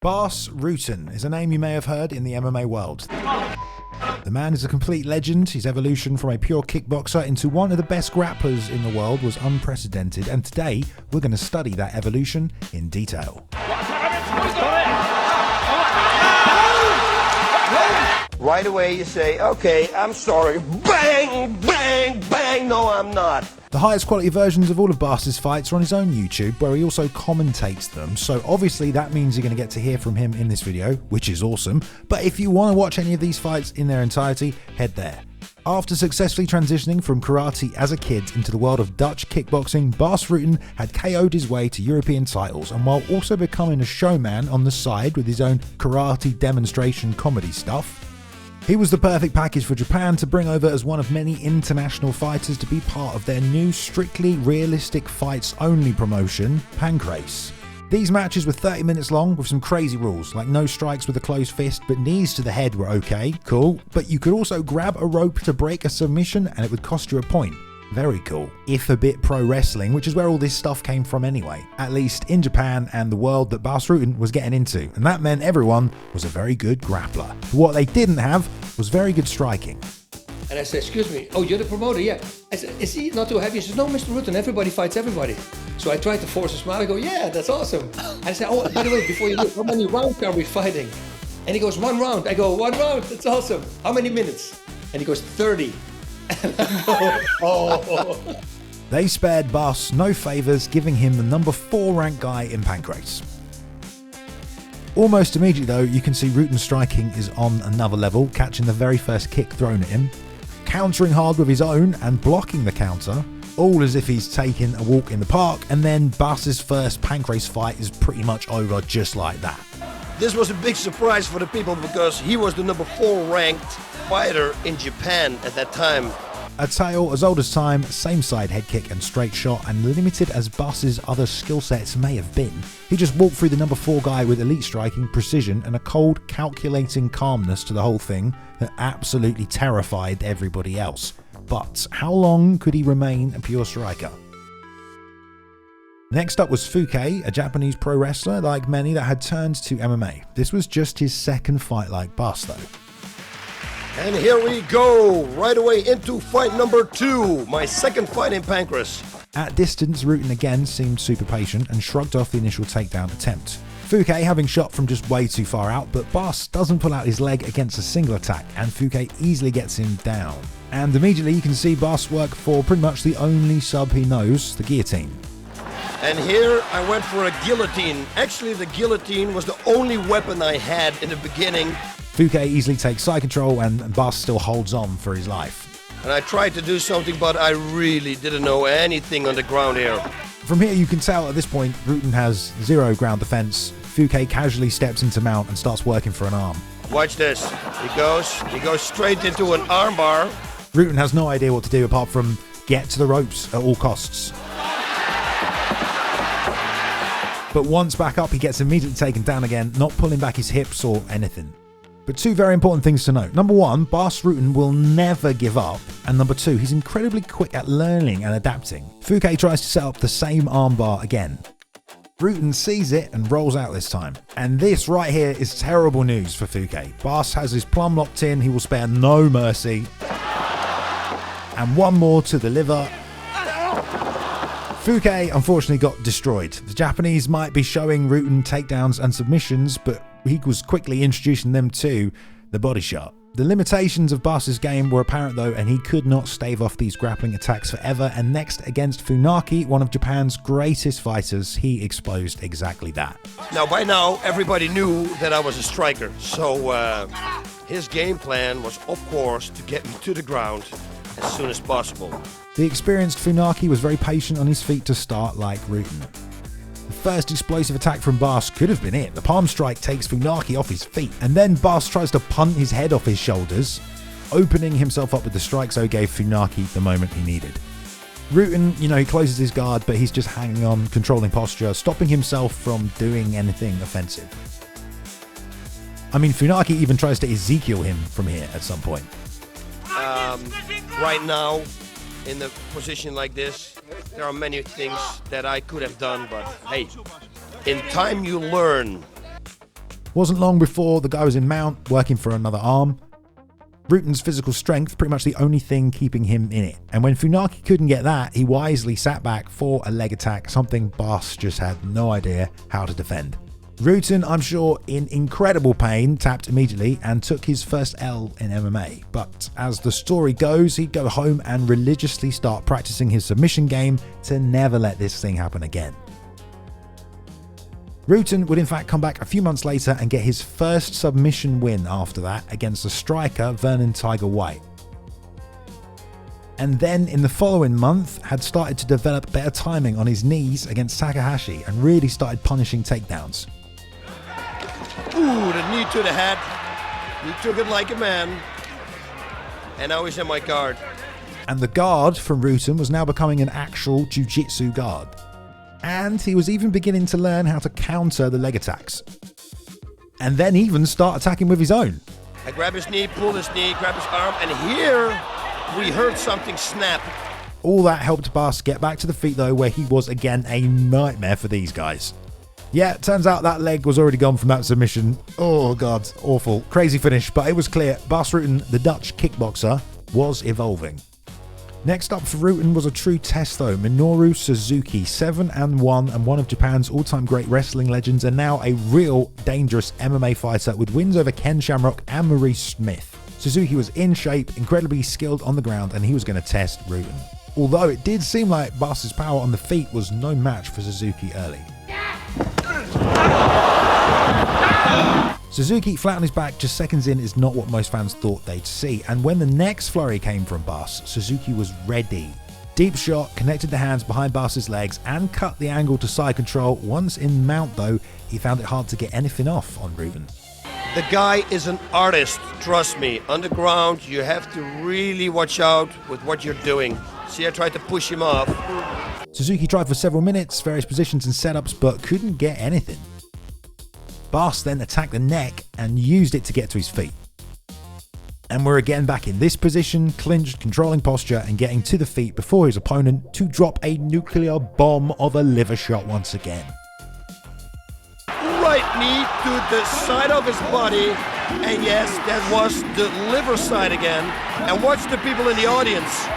Bas Rutten is a name you may have heard in the MMA world. The man is a complete legend. His evolution from a pure kickboxer into one of the best grapplers in the world was unprecedented, and today we're going to study that evolution in detail. Right away you say, okay, I'm sorry. Bang, bang, bang. No, I'm not. The highest quality versions of all of Bas's fights are on his own YouTube, where he also commentates them, so obviously that means you're going to get to hear from him in this video, which is awesome. But if you want to watch any of these fights in their entirety, head there. After successfully transitioning from karate as a kid into the world of Dutch kickboxing, Bas Rutten had KO'd his way to European titles, and while also becoming a showman on the side with his own karate demonstration comedy stuff, he was the perfect package for Japan to bring over as one of many international fighters to be part of their new strictly realistic fights only promotion, Pancrase. These matches were 30 minutes long with some crazy rules, like no strikes with a closed fist, but knees to the head were okay, cool, but you could also grab a rope to break a submission and it would cost you a point. Very cool. If a bit pro wrestling, which is where all this stuff came from anyway, at least in Japan and the world that Bas Rutten was getting into, and that meant everyone was a very good grappler. But what they didn't have was very good striking. And I said, excuse me, oh, you're the promoter, yeah. I said, is he not too heavy? He says, no, Mr. Rutten, everybody fights everybody. So I tried to force a smile. I go, yeah, that's awesome. I said, oh, by the way, before you leave, how many rounds are we fighting? And he goes, 1 round. I go, 1 round, that's awesome. How many minutes? And he goes, 30. And I go, oh. They spared Bas no favours, giving him the number 4 ranked guy in Pancrase. Almost immediately though, you can see Rutten's striking is on another level, catching the very first kick thrown at him, countering hard with his own and blocking the counter, all as if he's taking a walk in the park, and then Bas's first Pancrase fight is pretty much over just like that. This was a big surprise for the people because he was the number 4 ranked fighter in Japan at that time. A tale as old as time, same side head kick and straight shot, and limited as Bas's other skill sets may have been, he just walked through the number 4 guy with elite striking, precision, and a cold, calculating calmness to the whole thing that absolutely terrified everybody else. But how long could he remain a pure striker? Next up was Fuke, a Japanese pro wrestler like many that had turned to MMA. This was just his second fight like Bas though. And here we go, right away into fight number 2, my second fight in Pancrase. At distance, Rutten again seemed super patient and shrugged off the initial takedown attempt. Fuke having shot from just way too far out, but Bas doesn't pull out his leg against a single attack, and Fuke easily gets him down. And immediately you can see Bas work for pretty much the only sub he knows, the guillotine. And here I went for a guillotine. Actually, the guillotine was the only weapon I had in the beginning. Fuke easily takes side control and Bas still holds on for his life. And I tried to do something, but I really didn't know anything on the ground here. From here you can tell at this point Rutten has 0 ground defense. Fuke casually steps into mount and starts working for an arm. Watch this. He goes straight into an armbar. Rutten has no idea what to do apart from get to the ropes at all costs. But once back up, he gets immediately taken down again, not pulling back his hips or anything. But 2 very important things to note. Number 1, Bas Rutten will never give up. And number 2, he's incredibly quick at learning and adapting. Fuke tries to set up the same armbar again. Rutten sees it and rolls out this time. And this right here is terrible news for Fuke. Bas has his plum locked in, he will spare no mercy. And one more to the liver. Fuke unfortunately got destroyed. The Japanese might be showing Rutten takedowns and submissions, but he was quickly introducing them to the body shot. The limitations of Bas's game were apparent though, and he could not stave off these grappling attacks forever, and next against Funaki, one of Japan's greatest fighters, he exposed exactly that. Now by now everybody knew that I was a striker, so his game plan was of course to get me to the ground as soon as possible. The experienced Funaki was very patient on his feet to start like Rutten. The first explosive attack from Bas could have been it. The palm strike takes Funaki off his feet, and then Bas tries to punt his head off his shoulders, opening himself up with the strike, so gave Funaki the moment he needed. Rutten, he closes his guard, but he's just hanging on, controlling posture, stopping himself from doing anything offensive. I mean, Funaki even tries to Ezekiel him from here at some point. Right now, in a position like this, there are many things that I could have done, but hey, in time you learn. Wasn't long before the guy was in mount, working for another arm. Rutten's physical strength pretty much the only thing keeping him in it, and when Funaki couldn't get that, he wisely sat back for a leg attack, something Bas just had no idea how to defend. Rutten, I'm sure in incredible pain, tapped immediately and took his first L in MMA, but as the story goes, he'd go home and religiously start practicing his submission game to never let this thing happen again. Rutten would in fact come back a few months later and get his first submission win after that against the striker Vernon Tiger White. And then in the following month had started to develop better timing on his knees against Takahashi and really started punishing takedowns. Ooh, the knee to the head. He took it like a man. And now he's in my guard. And the guard from Rutten was now becoming an actual jiu-jitsu guard. And he was even beginning to learn how to counter the leg attacks. And then even start attacking with his own. I grab his knee, pull his knee, grab his arm, and here we heard something snap. All that helped Bas get back to the feet though, where he was again a nightmare for these guys. Yeah, turns out that leg was already gone from that submission. Oh god, awful. Crazy finish, but it was clear Bas Rutten, the Dutch kickboxer, was evolving. Next up for Rutten was a true test though, Minoru Suzuki, 7-1 and one of Japan's all-time great wrestling legends, and now a real dangerous MMA fighter with wins over Ken Shamrock and Maurice Smith. Suzuki was in shape, incredibly skilled on the ground, and he was going to test Rutten. Although it did seem like Bas's power on the feet was no match for Suzuki early. Suzuki flat on his back just seconds in is not what most fans thought they'd see, and when the next flurry came from Bas, Suzuki was ready. Deep shot, connected the hands behind Bas's legs and cut the angle to side control. Once in mount though, he found it hard to get anything off on Rutten. The guy is an artist, trust me. On the ground, you have to really watch out with what you're doing. See, I tried to push him off. Suzuki tried for several minutes, various positions and setups, but couldn't get anything. Bas then attacked the neck and used it to get to his feet. And we're again back in this position, clinched, controlling posture and getting to the feet before his opponent to drop a nuclear bomb of a liver shot once again. Right knee to the side of his body, and yes, that was the liver side again. And watch the people in the audience.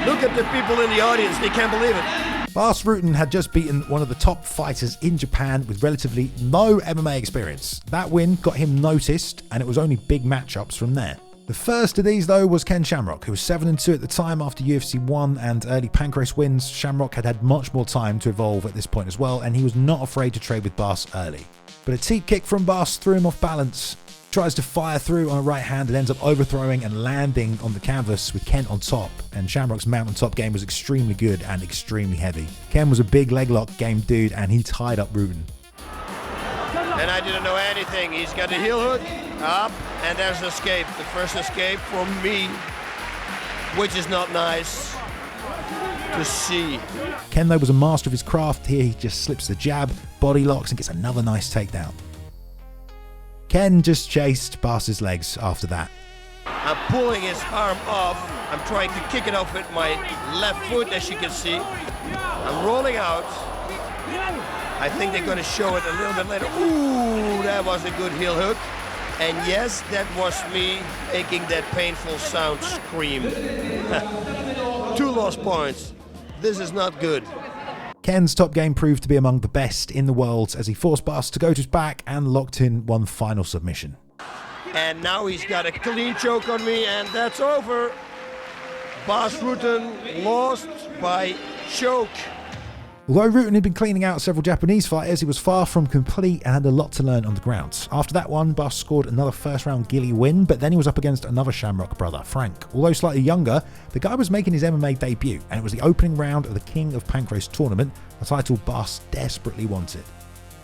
Look at the people in the audience, they can't believe it. Bas Rutten had just beaten one of the top fighters in Japan with relatively no MMA experience. That win got him noticed, and it was only big matchups from there. The first of these though was Ken Shamrock, who was 7-2 at the time after UFC 1 and early Pancrase wins. Shamrock had had much more time to evolve at this point as well, and he was not afraid to trade with Bas early. But a teep kick from Bas threw him off balance. Tries to fire through on a right hand and ends up overthrowing and landing on the canvas with Ken on top, and Shamrock's mount on top game was extremely good and extremely heavy. Ken was a big leg lock game dude and he tied up Rutten. And I didn't know anything. He's got a heel hook, up, and there's an escape. The first escape for me, which is not nice to see. Ken though was a master of his craft. Here he just slips the jab, body locks and gets another nice takedown. Ken just chased Bas's legs after that. I'm pulling his arm off. I'm trying to kick it off with my left foot, as you can see. I'm rolling out. I think they're going to show it a little bit later. Ooh, that was a good heel hook. And yes, that was me making that painful sound scream. 2 lost points. This is not good. Ken's top game proved to be among the best in the world as he forced Bas to go to his back and locked in one final submission. And now he's got a clean choke on me, and that's over. Bas Rutten lost by choke. Although Rutten had been cleaning out several Japanese fighters, he was far from complete and had a lot to learn on the ground. After that one, Bas scored another first round ghillie win, but then he was up against another Shamrock brother, Frank. Although slightly younger, the guy was making his MMA debut, and it was the opening round of the King of Pancrase tournament, a title Bas desperately wanted.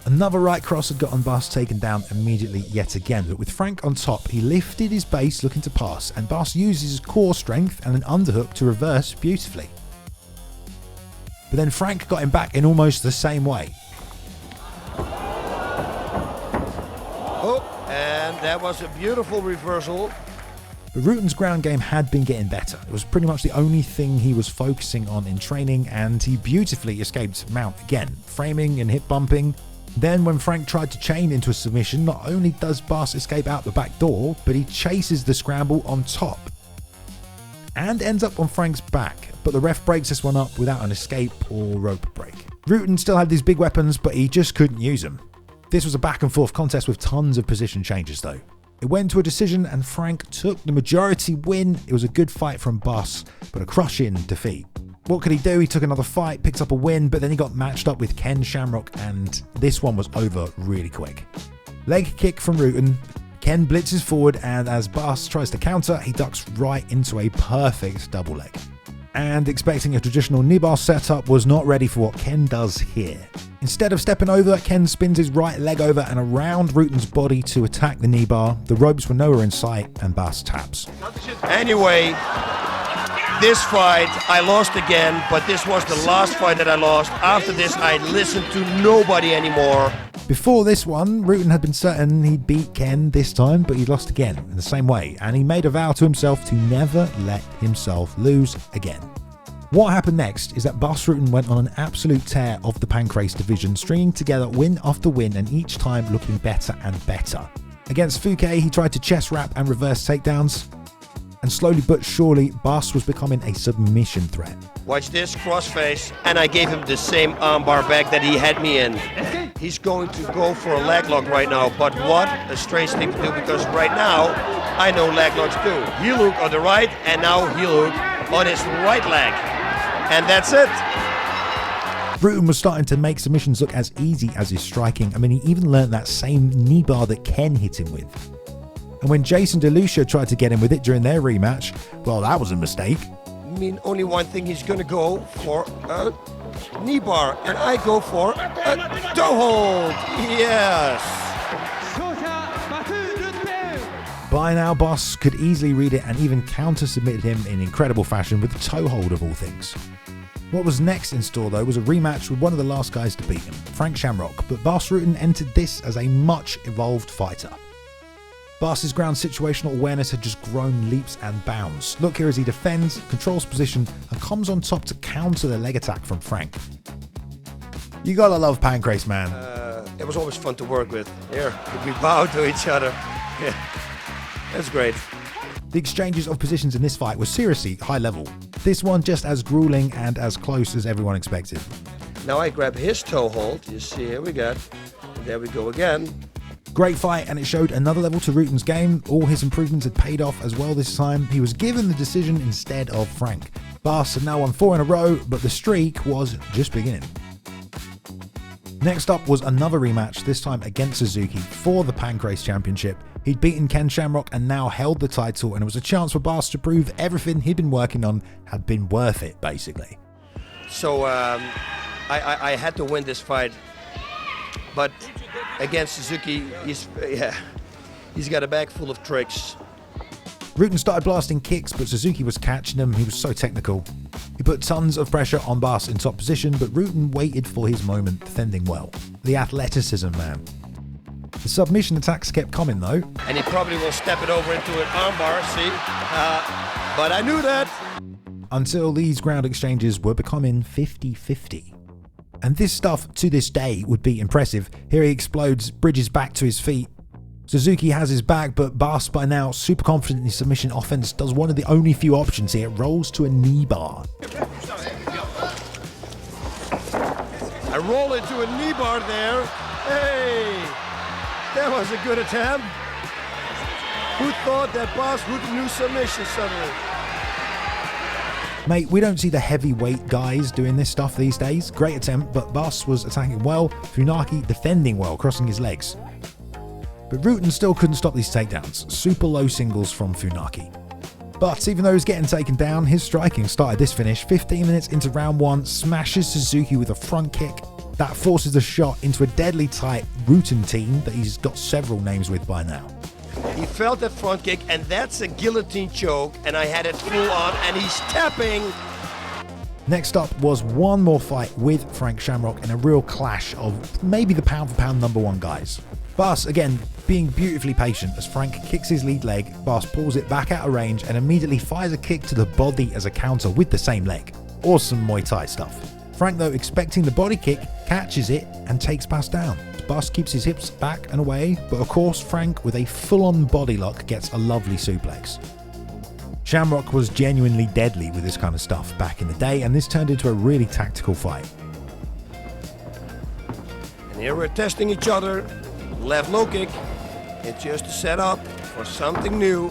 Another right cross had gotten Bas taken down immediately yet again, but with Frank on top, he lifted his base looking to pass, and Bas uses his core strength and an underhook to reverse beautifully. But then Frank got him back in almost the same way. Oh, and that was a beautiful reversal. But Rutten's ground game had been getting better. It was pretty much the only thing he was focusing on in training, and he beautifully escaped mount again, framing and hip bumping. Then when Frank tried to chain into a submission, not only does Bas escape out the back door, but he chases the scramble on top and ends up on Frank's back, but the ref breaks this one up without an escape or rope break. Rutten still had these big weapons, but he just couldn't use them. This was a back and forth contest with tons of position changes though. It went to a decision and Frank took the majority win. It was a good fight from Bas, but a crushing defeat. What could he do? He took another fight, picked up a win, but then he got matched up with Ken Shamrock and this one was over really quick. Leg kick from Rutten. Ken blitzes forward and as Bas tries to counter, he ducks right into a perfect double leg. And expecting a traditional knee bar setup was not ready for what Ken does here. Instead of stepping over, Ken spins his right leg over and around Rutten's body to attack the knee bar. The ropes were nowhere in sight and Bas taps. Anyway, this fight I lost again, but this was the last fight that I lost. After this, I listened to nobody anymore. Before this one, Rutten had been certain he'd beat Ken this time, but he lost again in the same way, and he made a vow to himself to never let himself lose again. What happened next is that Bas Rutten went on an absolute tear of the Pancrase division, stringing together win after win and each time looking better and better. Against Fuke, he tried to chest wrap and reverse takedowns, and slowly but surely, Bas was becoming a submission threat. Watch this, crossface, and I gave him the same armbar back that he had me in. He's going to go for a leg lock right now, but what a strange thing to do, because right now, I know leg locks do. Heel hook on the right, and now heel hook on his right leg. And that's it. Rutten was starting to make submissions look as easy as his striking. I mean, he even learnt that same knee bar that Ken hit him with. And when Jason DeLucia tried to get him with it during their rematch, well, that was a mistake. I mean, only one thing, he's going to go for a knee bar, and I go for a toe hold. Yes. By now, Bas could easily read it and even counter-submitted him in incredible fashion with the toe hold of all things. What was next in store though was a rematch with one of the last guys to beat him, Frank Shamrock, but Bas Rutten entered this as a much evolved fighter. Bas's ground situational awareness had just grown leaps and bounds. Look here as he defends, controls position, and comes on top to counter the leg attack from Frank. You gotta love Pancrase, man. It was always fun to work with. Here, we bow to each other. Yeah, that's great. The exchanges of positions in this fight were seriously high level. This one just as grueling and as close as everyone expected. Now I grab his toe hold. You see, here we go. There we go again. Great fight, and it showed another level to Rutten's game. All his improvements had paid off as well this time. He was given the decision instead of Frank. Bas had now won 4 in a row, but the streak was just beginning. Next up was another rematch, this time against Suzuki for the Pancrase Championship. He'd beaten Ken Shamrock and now held the title, and it was a chance for Bas to prove everything he'd been working on had been worth it, basically. So I had to win this fight, but against Suzuki, he's got a bag full of tricks. Rutten started blasting kicks, but Suzuki was catching them. He was so technical. He put tons of pressure on Bas in top position, but Rutten waited for his moment, defending well. The athleticism, man. The submission attacks kept coming though. And he probably will step it over into an armbar, see? But I knew that. Until these ground exchanges were becoming 50-50. And this stuff to this day would be impressive. Here he explodes, bridges back to his feet. Suzuki has his back, but Bas, by now super confident in his submission offense, does one of the only few options here, rolls to a knee bar. I roll into a knee bar there. Hey, that was a good attempt. Who thought that Bas would lose submission suddenly? Mate, we don't see the heavyweight guys doing this stuff these days. Great attempt, but Bas was attacking well, Funaki defending well, crossing his legs. But Rutten still couldn't stop these takedowns. Super low singles from Funaki. But even though he was getting taken down, his striking started this finish. 15 minutes into round 1, smashes Suzuki with a front kick. That forces the shot into a deadly tight Rutten team that he's got several names with by now. He felt that front kick, and that's a guillotine choke, and I had it full on, and he's tapping. Next up was one more fight with Frank Shamrock in a real clash of maybe the pound-for-pound #1 guys. Bas, again, being beautifully patient as Frank kicks his lead leg, Bas pulls it back out of range and immediately fires a kick to the body as a counter with the same leg. Awesome Muay Thai stuff. Frank, though, expecting the body kick, catches it and takes Bas down. first, Bas keeps his hips back and away, but of course Frank, with a full-on body lock, gets a lovely suplex. Shamrock was genuinely deadly with this kind of stuff back in the day, and this turned into a really tactical fight. And here we're testing each other. Left low kick. It's just a setup for something new.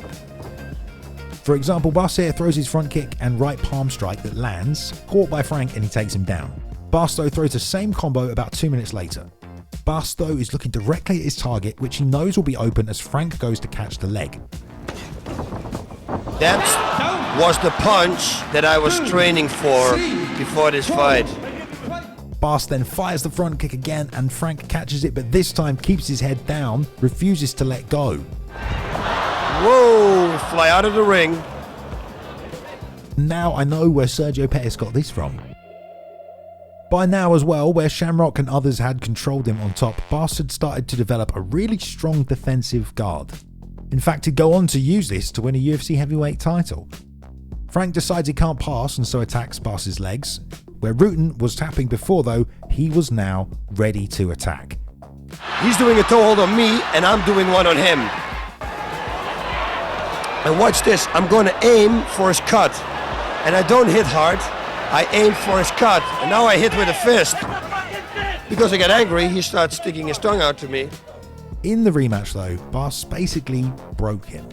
For example, Bas here throws his front kick and right palm strike that lands, caught by Frank, and he takes him down. Bas though throws the same combo about 2 minutes later. Bas though is looking directly at his target, which he knows will be open as Frank goes to catch the leg. That was the punch that I was training for before this fight. Bas then fires the front kick again and Frank catches it, but this time keeps his head down, refuses to let go. Whoa, fly out of the ring. Now I know where Sergio Pettis got this from. By now as well, where Shamrock and others had controlled him on top, Bas had started to develop a really strong defensive guard. In fact, he'd go on to use this to win a UFC heavyweight title. Frank decides he can't pass and so attacks Bas's legs. Where Rutten was tapping before though, he was now ready to attack. He's doing a toe hold on me and I'm doing one on him. And watch this, I'm going to aim for his cut. And I don't hit hard, I aim for his cut. And now I hit with a fist. Because I get angry, he starts sticking his tongue out to me. In the rematch though, Bas basically broke him.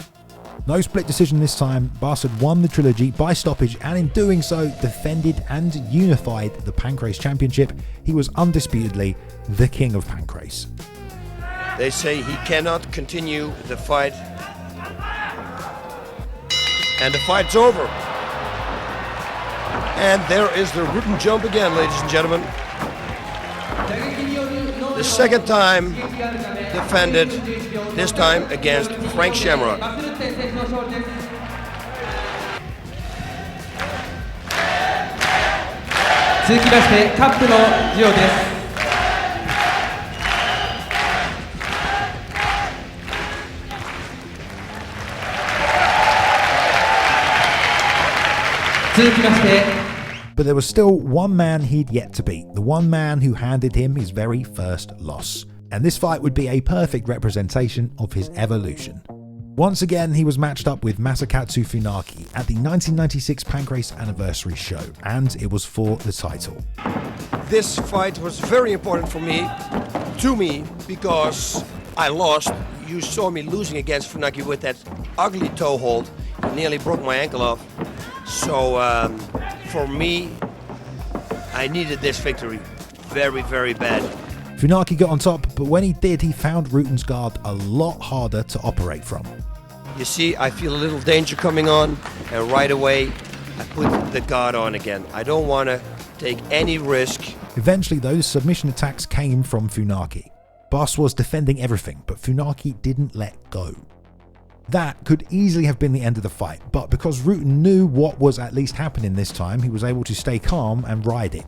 No split decision this time, Bas had won the Trilogy by stoppage and in doing so defended and unified the Pancrase Championship. He was undisputedly the king of Pancrase. They say he cannot continue the fight. And the fight's over. And there is the Rutten jump again, ladies and gentlemen. The second time defended, this time against Frank Shamrock. 続きましてカップの授与です。続きまして But there was still one man he'd yet to beat, the one man who handed him his very first loss. And this fight would be a perfect representation of his evolution. Once again, he was matched up with Masakatsu Funaki at the 1996 Pancrase Anniversary show, and it was for the title. This fight was very important for me, because I lost. You saw me losing against Funaki with that ugly toe hold. It nearly broke my ankle off. So for me, I needed this victory very, very bad. Funaki got on top, but when he did, he found Rutten's guard a lot harder to operate from. You see, I feel a little danger coming on, and right away, I put the guard on again. I don't want to take any risk. Eventually, those submission attacks came from Funaki. Bas was defending everything, but Funaki didn't let go. That could easily have been the end of the fight, but because Rutten knew what was at least happening this time, he was able to stay calm and ride it.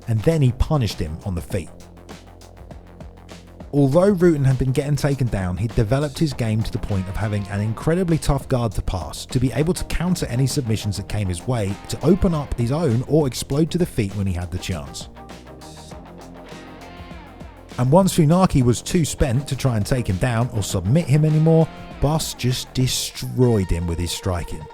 And then he punished him on the feet. Although Rutten had been getting taken down, he'd developed his game to the point of having an incredibly tough guard to pass, to be able to counter any submissions that came his way, to open up his own or explode to the feet when he had the chance. And once Funaki was too spent to try and take him down or submit him anymore, Bas just destroyed him with his striking.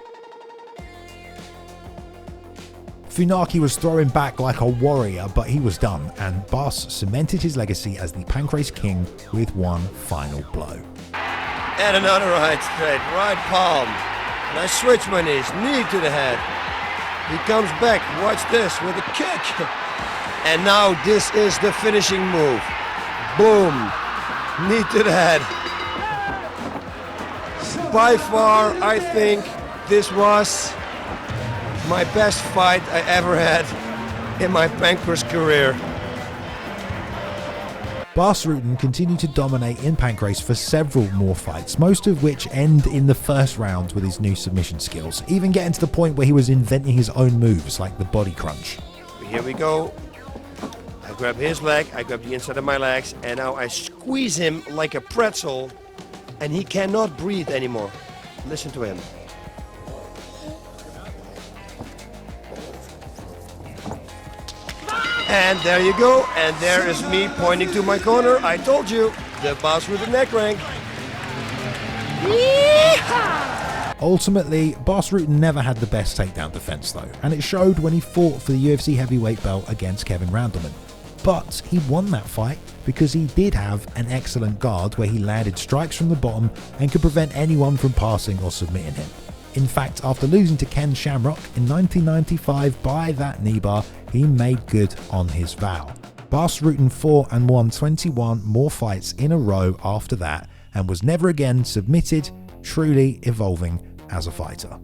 Funaki was throwing back like a warrior, but he was done, and Bas cemented his legacy as the Pancrase King with one final blow. And another right straight, right palm. And I switch my knees, knee to the head. He comes back, watch this, with a kick. And now this is the finishing move. Boom, knee to the head. By far, I think this was my best fight I ever had in my Pancrase career. Bas Rutten continued to dominate in Pancrase for several more fights, most of which end in the first round with his new submission skills, even getting to the point where he was inventing his own moves like the body crunch. Here we go. I grab his leg, I grab the inside of my legs, and now I squeeze him like a pretzel, and he cannot breathe anymore. Listen to him. And there you go, and there is me pointing to my corner. I told you, the Bas Rutten neck rank. Ultimately, Bas Rutten never had the best takedown defense though, and it showed when he fought for the UFC heavyweight belt against Kevin Randleman. But he won that fight because he did have an excellent guard where he landed strikes from the bottom and could prevent anyone from passing or submitting him. In fact, after losing to Ken Shamrock in 1995 by that knee bar, he made good on his vow. Bas Rutten fought and won 21 more fights in a row after that and was never again submitted, truly evolving as a fighter.